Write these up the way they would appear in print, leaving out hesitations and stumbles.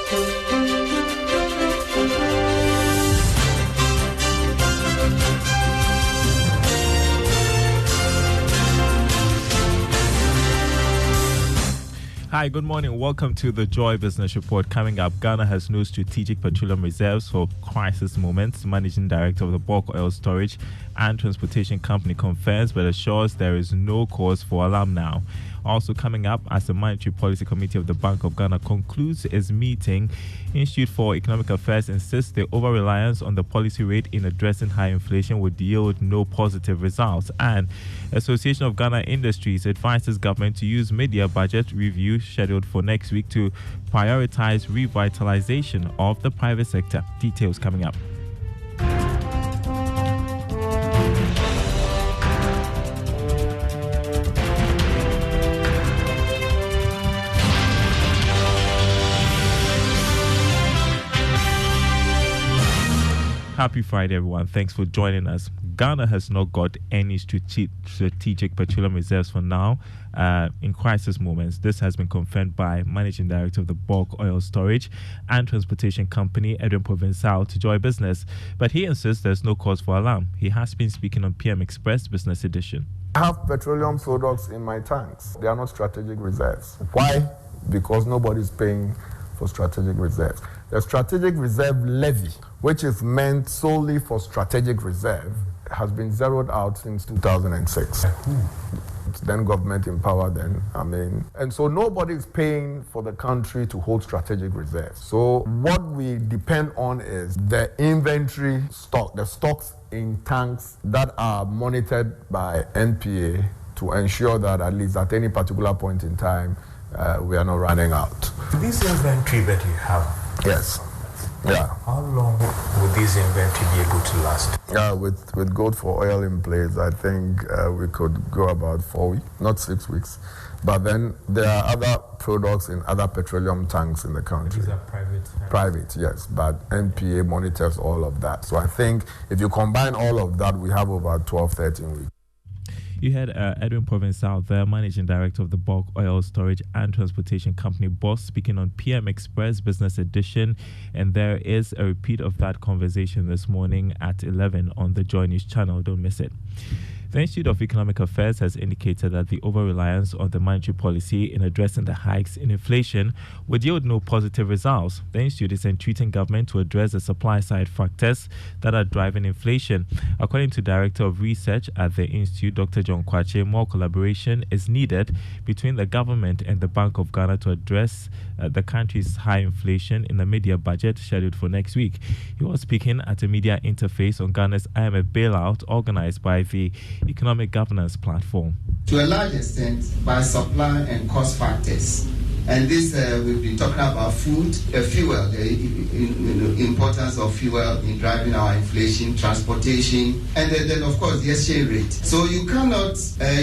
Hi, good morning. Welcome to the Joy Business Report. Coming up, Ghana has no strategic petroleum reserves for crisis moments. Managing Director of the Bulk Oil Storage and Transportation Company confirms but assures there is no cause for alarm now. Also coming up, as the Monetary Policy Committee of the Bank of Ghana concludes its meeting, Institute for Economic Affairs insists the over-reliance on the policy rate in addressing high inflation would yield no positive results. And Association of Ghana Industries advises government to use mid-year budget review scheduled for next week to prioritize revitalization of the private sector. Details coming up. Happy Friday, everyone. Thanks for joining us. Ghana has not got any strategic petroleum reserves for now in crisis moments. This has been confirmed by Managing Director of the Bulk Oil Storage and Transportation Company, Edwin Provençal, to Joy Business. But he insists there's no cause for alarm. He has been speaking on PM Express Business Edition. I have petroleum products in my tanks. They are not strategic reserves. Why? Because nobody's paying for strategic reserves. The strategic reserve levy, which is meant solely for strategic reserve, has been zeroed out since 2006. It's then government in power then, and so nobody is paying for the country to hold strategic reserves. So what we depend on is the inventory stock, the stocks in tanks that are monitored by NPA to ensure that at least at any particular point in time, we are not running out. This inventory that you have, yes. Yeah. How long would this inventory be able to last? With gold for oil in place, I think we could go about 4 weeks, not 6 weeks. But then there are other products in other petroleum tanks in the country. These are private? Private, yes. But NPA monitors all of that. So I think if you combine all of that, we have about 12, 13 weeks. You had Edwin Provençal, the Managing Director of the Bulk Oil Storage and Transportation Company, BOST, speaking on PM Express Business Edition. And there is a repeat of that conversation this morning at 11 on the Joy News channel. Don't miss it. The Institute of Economic Affairs has indicated that the over-reliance on the monetary policy in addressing the hikes in inflation would yield no positive results. The Institute is entreating government to address the supply-side factors that are driving inflation. According to Director of Research at the Institute, Dr. John Kwache, more collaboration is needed between the government and the Bank of Ghana to address the country's high inflation in the mid-year budget scheduled for next week. He was speaking at a media interface on Ghana's IMF bailout organized by the Economic Governance Platform. To a large extent, by supply and cost factors. And this, we've been talking about food, fuel, the importance of fuel in driving our inflation, transportation, and then of course, the exchange rate. So you cannot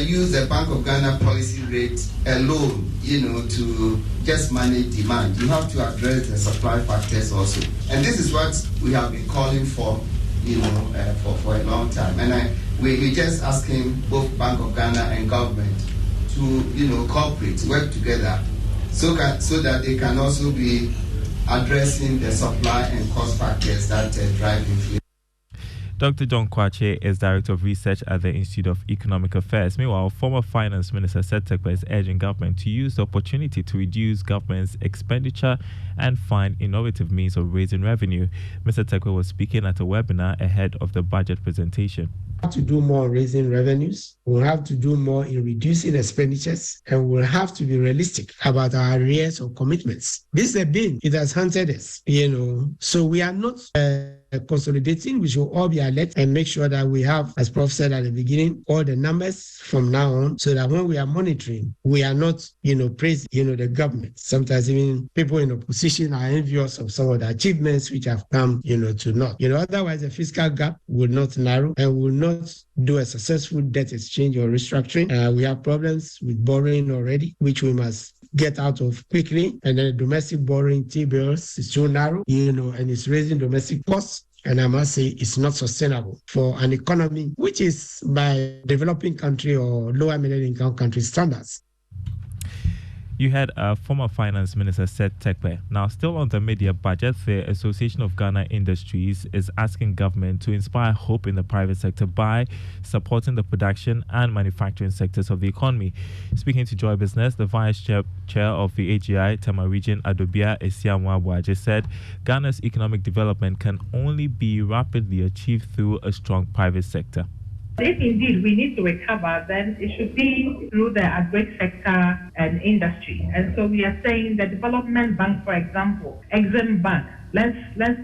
use the Bank of Ghana policy rate alone, to just manage demand. You have to address the supply factors also. And this is what we have been calling for, for a long time. And we just asking both Bank of Ghana and government to, cooperate, work together, so that they can also be addressing the supply and cost factors that drive inflation. Dr. John Kwache is Director of Research at the Institute of Economic Affairs. Meanwhile, former Finance Minister Seth Terkper is urging government to use the opportunity to reduce government's expenditure and find innovative means of raising revenue. Mr. Terkper was speaking at a webinar ahead of the budget presentation. Have to do more in raising revenues. We'll have to do more in reducing expenditures, and we'll have to be realistic about our arrears or commitments. This is a bin. It has hunted us, So we are not consolidating. We should all be alert and make sure that we have, as Prof said at the beginning, all the numbers from now on, so that when we are monitoring, we are not, praising, the government. Sometimes even people in opposition are envious of some of the achievements which have come, to naught. Otherwise the fiscal gap will not narrow and will not do a successful debt exchange or restructuring. We have problems with borrowing already, which we must get out of quickly. And then domestic borrowing T-bills is too narrow, and it's raising domestic costs. And I must say it's not sustainable for an economy which is by developing country or lower middle income country standards. You had former Finance Minister Seth Terkper. Now, still on the media budget, the Association of Ghana Industries is asking government to inspire hope in the private sector by supporting the production and manufacturing sectors of the economy. Speaking to Joy Business, the Vice Chair of the AGI, Tema Region, Adobia Esiamwa, said Ghana's economic development can only be rapidly achieved through a strong private sector. If indeed we need to recover, then it should be through the agri sector and industry. And so we are saying the Development Bank, for example, Exim Bank, let's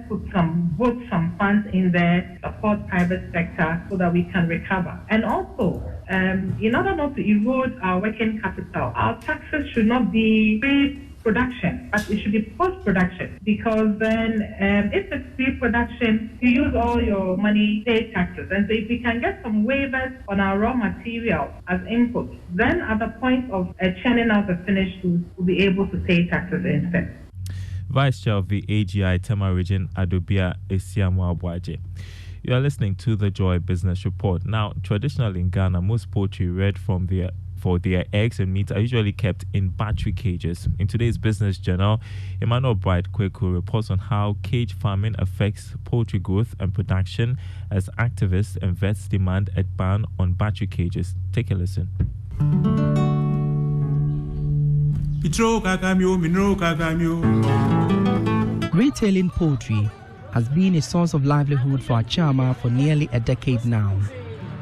put some funds in there, support private sector so that we can recover. And also, in order not to erode our working capital, our taxes should not be pre-production, but it should be post-production, because then if it's pre-production, you use all your money, pay taxes. And so if we can get some waivers on our raw material as input, then at the point of churning out the finished goods, we'll be able to pay taxes instead. Vice Chair of the AGI, Tema Region, Adobia Esiamwa. You are listening to the Joy Business Report. Now, traditionally in Ghana, most poultry reared for their eggs and meat are usually kept in battery cages. In today's Business Journal, Emmanuel Bright Kweku reports on how cage farming affects poultry growth and production as activists and vets demand a ban on battery cages. Take a listen. Retailing poultry has been a source of livelihood for Achama for nearly a decade now.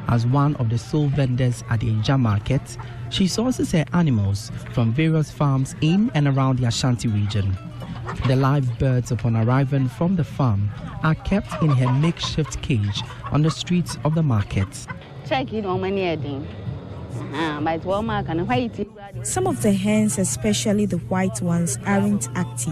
As one of the sole vendors at the Eja market, she sources her animals from various farms in and around the Ashanti region. The live birds, upon arriving from the farm, are kept in her makeshift cage on the streets of the market. Some of the hens, especially the white ones, aren't active.